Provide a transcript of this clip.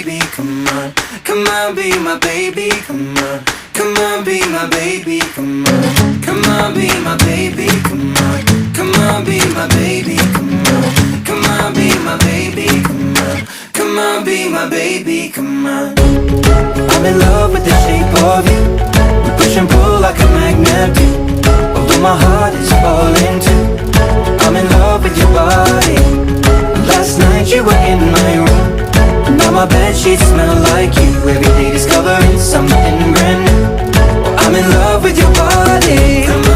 baby, come on. Come on, be my baby, come on. Come on, be my baby, come on. Come on, be my baby, come on. Come on, be my baby, come on. Come on, be my baby, come on. Come on, be my baby, come on. I'm in love with the shape of you. We push and pull like a magnet do. Although my heart is falling too. I'm in love with your body. Last night you were in my room. Now my bedsheets smell like you. Every day discovering something brand new. I'm in love with your body.